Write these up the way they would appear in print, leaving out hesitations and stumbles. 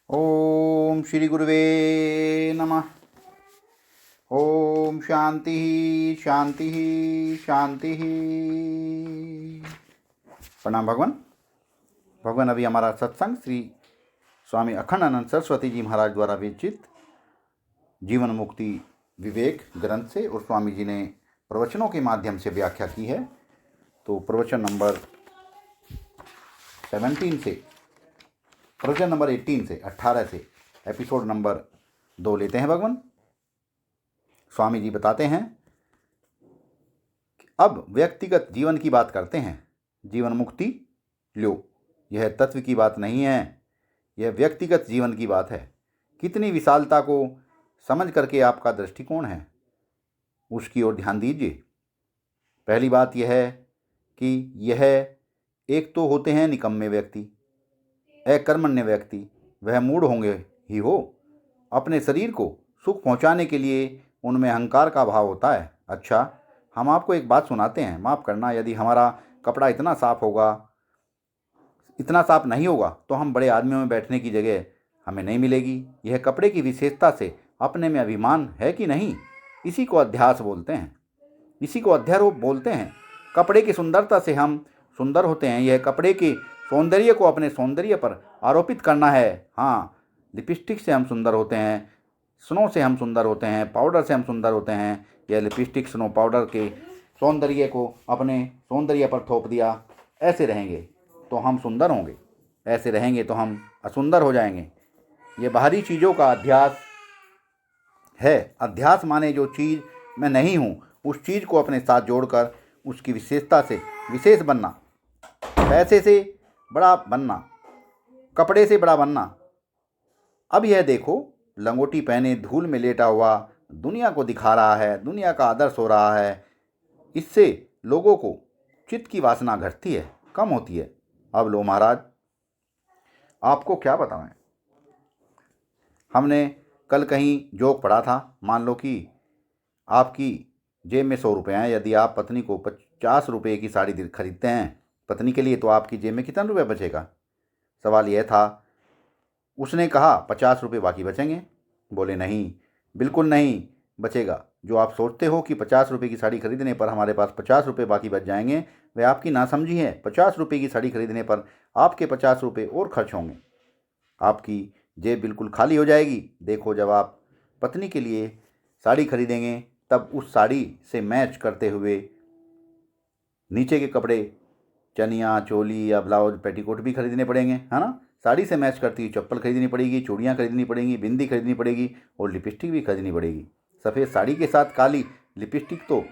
ओम श्री गुरुवे नमः। ओम शांति शांति शांति। प्रणाम भगवान। भगवान, अभी हमारा सत्संग श्री स्वामी अखंडानंद सरस्वती जी महाराज द्वारा विरचित जीवन मुक्ति विवेक ग्रंथ से और स्वामी जी ने प्रवचनों के माध्यम से व्याख्या की है। तो प्रवचन नंबर 18 से 18 से एपिसोड नंबर 2 लेते हैं भगवान। स्वामी जी बताते हैं कि अब व्यक्तिगत जीवन की बात करते हैं। जीवन मुक्ति लो, यह तत्व की बात नहीं है, यह व्यक्तिगत जीवन की बात है। कितनी विशालता को समझ करके आपका दृष्टिकोण है, उसकी ओर ध्यान दीजिए। पहली बात यह है कि यह एक तो होते हैं निकम्मे व्यक्ति, अकर्मण्य व्यक्ति। वह मूढ़ होंगे ही हो। अपने शरीर को सुख पहुंचाने के लिए उनमें अहंकार का भाव होता है। अच्छा, हम आपको एक बात सुनाते हैं, माफ़ करना। यदि हमारा कपड़ा इतना साफ नहीं होगा तो हम बड़े आदमियों में बैठने की जगह हमें नहीं मिलेगी। यह कपड़े की विशेषता से अपने में अभिमान है कि नहीं, इसी को अध्यास बोलते हैं, इसी को अध्यारोप बोलते हैं। कपड़े की सुंदरता से हम सुंदर होते हैं, यह कपड़े के सौंदर्य को अपने सौंदर्य पर आरोपित करना है। हाँ, लिपस्टिक से हम सुंदर होते हैं, स्नो से हम सुंदर होते हैं, पाउडर से हम सुंदर होते हैं। यह लिपस्टिक स्नो पाउडर के सौंदर्य को अपने सौंदर्य पर थोप दिया। ऐसे रहेंगे तो हम सुंदर होंगे, ऐसे रहेंगे तो हम असुंदर हो जाएंगे। ये बाहरी चीज़ों का अध्यास है। अध्यास माने जो चीज़ मैं नहीं हूँ, उस चीज़ को अपने साथ जोड़कर उसकी विशेषता से विशेष बनना, पैसे से बड़ा बनना, कपड़े से बड़ा बनना। अब यह देखो, लंगोटी पहने धूल में लेटा हुआ दुनिया को दिखा रहा है, दुनिया का आदर्श हो रहा है। इससे लोगों को चित्त की वासना घटती है, कम होती है। अब लो महाराज, आपको क्या बताएं। हमने कल कहीं जोक पढ़ा था। मान लो कि आपकी जेब में 100 रुपये हैं। यदि आप पत्नी को 50 रुपये की साड़ी खरीदते हैं पत्नी के लिए, तो आपकी जेब में कितना रुपये बचेगा? सवाल यह था। उसने कहा 50 रुपये बाकी बचेंगे। बोले नहीं, बिल्कुल नहीं बचेगा। जो आप सोचते हो कि 50 रुपये की साड़ी खरीदने पर हमारे पास 50 रुपये बाकी बच जाएंगे, वह आपकी नासमझी है। 50 रुपये की साड़ी खरीदने पर आपके 50 रुपये और खर्च होंगे, आपकी जेब बिल्कुल खाली हो जाएगी। देखो, जब आप पत्नी के लिए साड़ी खरीदेंगे तब उस साड़ी से मैच करते हुए नीचे के कपड़े, चनिया चोली या ब्लाउज पेटीकोट भी खरीदने पड़ेंगे, है ना। साड़ी से मैच करती हुई चप्पल खरीदनी पड़ेगी, चूड़ियाँ खरीदनी पड़ेंगी, बिंदी खरीदनी पड़ेगी और लिपस्टिक भी खरीदनी पड़ेगी। सफ़ेद साड़ी के साथ काली लिपस्टिक तो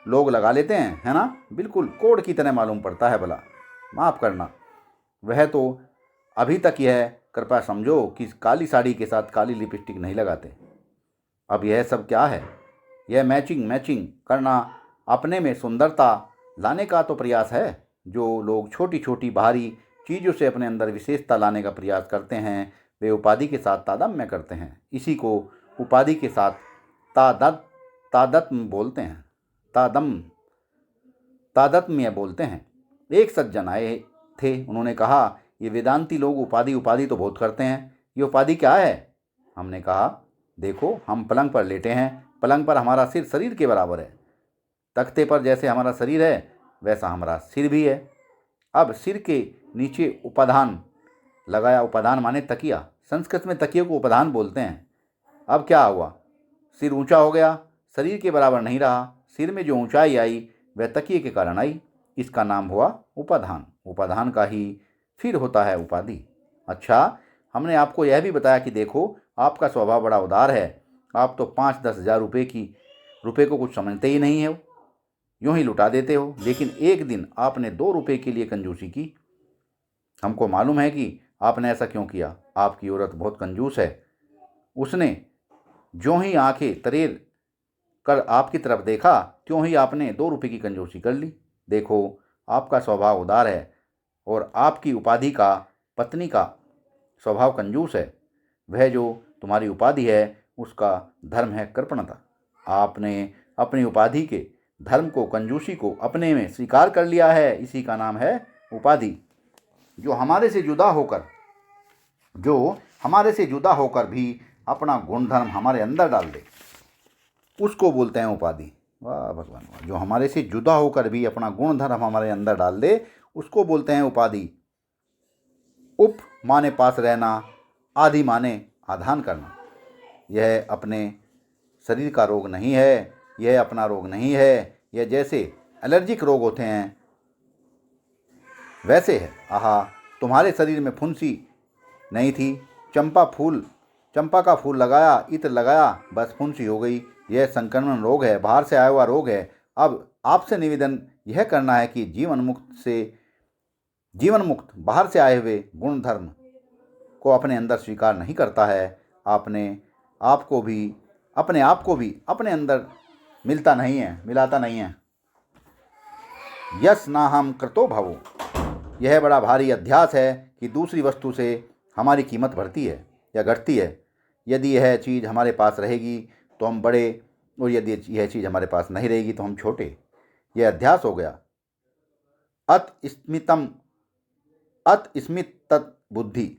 लोग लगा लेते हैं, है ना। बिल्कुल कोड की तरह मालूम पड़ता है। भला माफ़ करना, वह तो अभी तक यह कृपया समझो कि काली साड़ी के साथ काली लिपस्टिक नहीं लगाते। अब यह सब क्या है? यह मैचिंग करना अपने में सुंदरता लाने का तो प्रयास है। जो लोग छोटी छोटी बाहरी चीज़ों से अपने अंदर विशेषता लाने का प्रयास करते हैं, वे उपाधि के साथ तादात्म्य करते हैं। इसी को उपाधि के साथ तादात्म्य बोलते हैं, तादात्म्य बोलते हैं। एक सज्जन आए थे, उन्होंने कहा, ये वेदांती लोग उपाधि तो बहुत करते हैं, ये उपाधि क्या है? हमने कहा, देखो, हम पलंग पर लेटे हैं, पलंग पर हमारा सिर शरीर के बराबर है। तख्ते पर जैसे हमारा शरीर है वैसा हमारा सिर भी है। अब सिर के नीचे उपाधान लगाया। उपाधान माने तकिया। संस्कृत में तकिए को उपाधान बोलते हैं। अब क्या हुआ? सिर ऊंचा हो गया, शरीर के बराबर नहीं रहा। सिर में जो ऊंचाई आई वह तकिए के कारण आई। इसका नाम हुआ उपाधान। उपाधान का ही फिर होता है उपाधि। अच्छा, हमने आपको यह भी बताया कि देखो, आपका स्वभाव बड़ा उदार है। आप तो 5-10 हज़ार रुपये को कुछ समझते ही नहीं हो, यूं ही लुटा देते हो। लेकिन एक दिन आपने 2 रुपये के लिए कंजूसी की। हमको मालूम है कि आपने ऐसा क्यों किया। आपकी औरत बहुत कंजूस है। उसने जो ही आंखें तरेर कर आपकी तरफ देखा, त्यों ही आपने 2 रुपये की कंजूसी कर ली। देखो, आपका स्वभाव उदार है और आपकी उपाधि का, पत्नी का स्वभाव कंजूस है। वह जो तुम्हारी उपाधि है उसका धर्म है कृपणता। आपने अपनी उपाधि के धर्म को, कंजूसी को अपने में स्वीकार कर लिया है। इसी का नाम है उपाधि। जो हमारे से जुदा होकर हमारे से जुदा होकर भी अपना गुणधर्म हमारे अंदर डाल दे, उसको बोलते हैं उपाधि। वाह भगवान वाह। जो हमारे से जुदा होकर भी अपना गुणधर्म हमारे अंदर डाल दे, उसको बोलते हैं उपाधि। उप माने पास रहना, आदि माने आधान करना। यह अपने शरीर का रोग नहीं है, यह अपना रोग नहीं है। यह जैसे एलर्जिक रोग होते हैं वैसे है। आहा, तुम्हारे शरीर में फुंसी नहीं थी, चंपा का फूल लगाया, इत्र लगाया, बस फुंसी हो गई। यह संक्रमण रोग है, बाहर से आया हुआ रोग है। अब आपसे निवेदन यह करना है कि जीवन मुक्त बाहर से आए हुए गुण धर्म को अपने अंदर स्वीकार नहीं करता है। अपने आप को भी अपने अंदर मिलाता नहीं है। यस ना हम कृतो भवो। यह बड़ा भारी अध्यास है कि दूसरी वस्तु से हमारी कीमत बढ़ती है या घटती है। यदि यह चीज़ हमारे पास रहेगी तो हम बड़े, और यदि यह चीज़ हमारे पास नहीं रहेगी तो हम छोटे। यह अध्यास हो गया। अत स्मित तत् बुद्धि।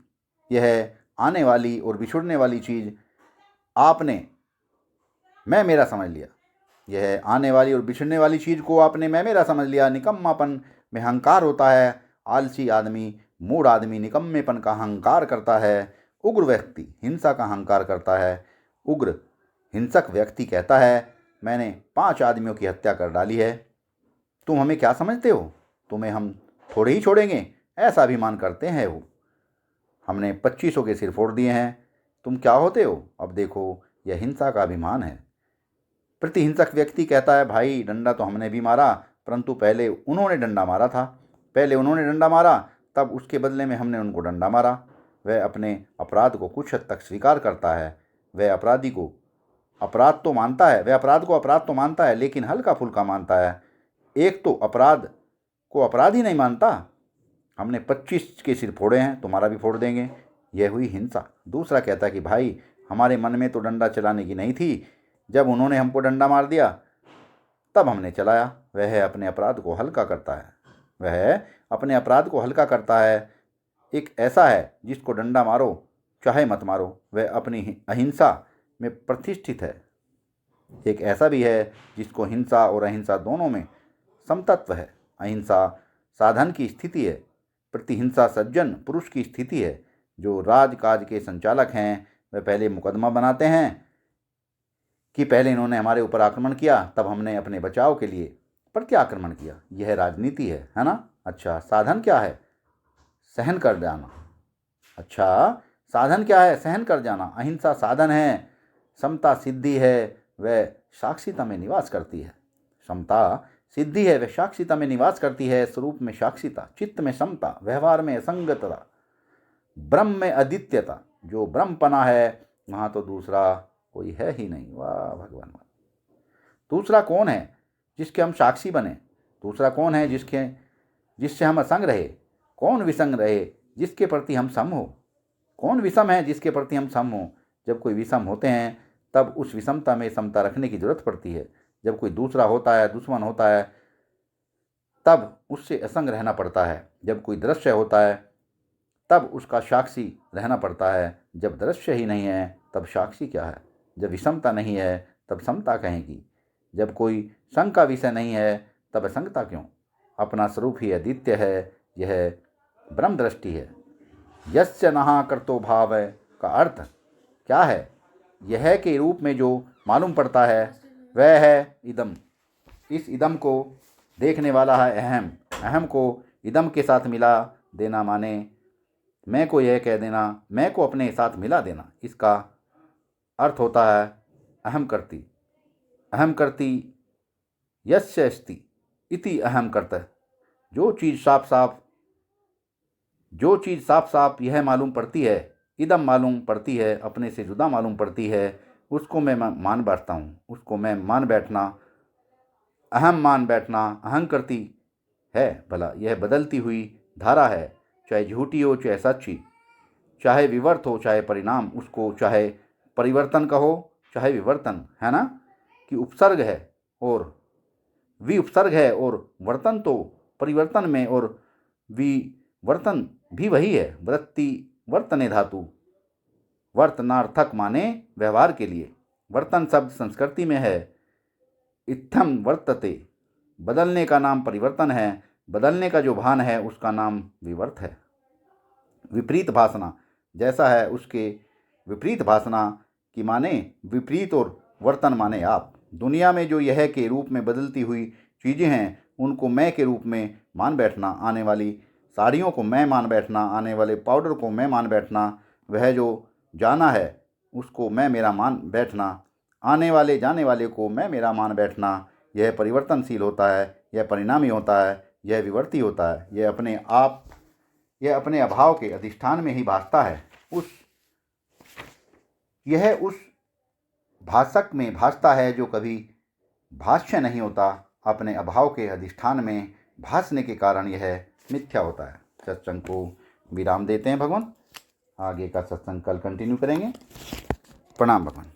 यह आने वाली और बिछुड़ने वाली चीज़ आपने मैं मेरा समझ लिया। यह आने वाली और बिछड़ने वाली चीज़ को आपने मैं मेरा समझ लिया। निकम्मापन में अहंकार होता है। आलसी आदमी, मूढ़ आदमी निकम्मेपन का अहंकार करता है। उग्र व्यक्ति हिंसा का अहंकार करता है। उग्र हिंसक व्यक्ति कहता है, मैंने 5 आदमियों की हत्या कर डाली है, तुम हमें क्या समझते हो? तुम्हें हम थोड़े ही छोड़ेंगे, ऐसा अभिमान करते हैं वो। हमने 2500 के सिर फोड़ दिए हैं, तुम क्या होते हो? अब देखो, यह हिंसा का अभिमान है। प्रतिहिंसक व्यक्ति कहता है, भाई डंडा तो हमने भी मारा, परंतु पहले उन्होंने डंडा मारा, तब उसके बदले में हमने उनको डंडा मारा। वह अपने अपराध को कुछ हद तक स्वीकार करता है। वह अपराध को अपराध तो मानता है, लेकिन हल्का फुल्का मानता है। एक तो अपराध को अपराध ही नहीं मानता। हमने 25 के सिर फोड़े हैं, तुम्हारा भी फोड़ देंगे। यह हुई हिंसा। दूसरा कहता है कि भाई हमारे मन में तो डंडा चलाने की नहीं थी, जब उन्होंने हमको डंडा मार दिया तब हमने चलाया। वह अपने अपराध को हल्का करता है। एक ऐसा है जिसको डंडा मारो चाहे मत मारो, वह अपनी अहिंसा में प्रतिष्ठित है। एक ऐसा भी है जिसको हिंसा और अहिंसा दोनों में समतत्व है। अहिंसा साधन की स्थिति है, प्रतिहिंसा सज्जन पुरुष की स्थिति है। जो राजकाज के संचालक हैं वह पहले मुकदमा बनाते हैं कि पहले इन्होंने हमारे ऊपर आक्रमण किया, तब हमने अपने बचाव के लिए प्रत्याक्रमण किया। यह राजनीति है ना? अच्छा, साधन क्या है? सहन कर जाना। अच्छा, साधन क्या है? सहन कर जाना। अहिंसा साधन है, समता सिद्धि है, वह साक्षिता में निवास करती है। समता सिद्धि है, वह साक्षिता में निवास करती है। स्वरूप में साक्षिता, चित्त में समता, व्यवहार में असंगतता, ब्रह्म में अद्वितीयता। जो ब्रह्मपना है वहाँ तो दूसरा कोई है ही नहीं। वाह भगवान वाह। दूसरा कौन है जिसके हम साक्षी बने? दूसरा कौन है जिससे हम असंग रहे? कौन विसंग रहे जिसके प्रति हम सम हो? कौन विषम है जिसके प्रति हम सम हो? जब कोई विषम होते हैं तब उस विषमता में समता रखने की जरूरत पड़ती है। जब कोई दूसरा होता है, दुश्मन होता है, तब उससे असंग रहना पड़ता है। जब कोई दृश्य होता है तब उसका साक्षी रहना पड़ता है। जब दृश्य ही नहीं है तब साक्षी क्या है? जब विषमता नहीं है तब समता कहेंगी। जब कोई संग का विषय नहीं है तब असंगता क्यों? अपना स्वरूप ही अद्वितीय है। यह ब्रह्म दृष्टि है। यस्य नहा कर्तो भाव का अर्थ क्या है? यह के रूप में जो मालूम पड़ता है वह है इदम। इस इदम को देखने वाला है अहम। अहम को इदम के साथ मिला देना माने मैं को यह कह देना, मैं को अपने साथ मिला देना। इसका अर्थ होता है अहम करती यस्य अस्ति इति अहम कर्तः। जो चीज़ साफ साफ यह मालूम पड़ती है, इदम मालूम पड़ती है, अपने से जुदा मालूम पड़ती है, उसको मैं मान बैठता हूँ। उसको मैं मान बैठना, अहम मान बैठना, अहम करती है। भला यह बदलती हुई धारा है, चाहे झूठी हो चाहे सच्ची, चाहे विवर्त हो चाहे परिणाम। उसको चाहे परिवर्तन कहो चाहे विवर्तन, है ना? कि उपसर्ग है और विउपसर्ग है, और वर्तन तो परिवर्तन में और विवर्तन भी वही है। वृत्ति वर्तने धातु, वर्तनार्थक माने व्यवहार के लिए। वर्तन शब्द संस्कृति में है। इत्थम वर्तते, बदलने का नाम परिवर्तन है। बदलने का जो भान है उसका नाम विवर्त है। विपरीत भाषणा, जैसा है उसके विपरीत भाषणा की माने विपरीत और वर्तन माने आप। दुनिया में जो यह के रूप में बदलती हुई चीज़ें हैं उनको मैं के रूप में मान बैठना, आने वाली साड़ियों को मैं मान बैठना, आने वाले पाउडर को मैं मान बैठना, वह जो जाना है उसको मैं मेरा मान बैठना, आने वाले जाने वाले को मैं मेरा मान बैठना, यह परिवर्तनशील होता है, यह परिणामी होता है, यह विवर्ती होता है। यह अपने अभाव के अधिष्ठान में ही भासता है। यह उस भाषक में भासता है जो कभी भाष्य नहीं होता। अपने अभाव के अधिष्ठान में भासने के कारण यह मिथ्या होता है। सत्संग को विराम देते हैं भगवान। आगे का सत्संग कल कंटिन्यू करेंगे। प्रणाम भगवान।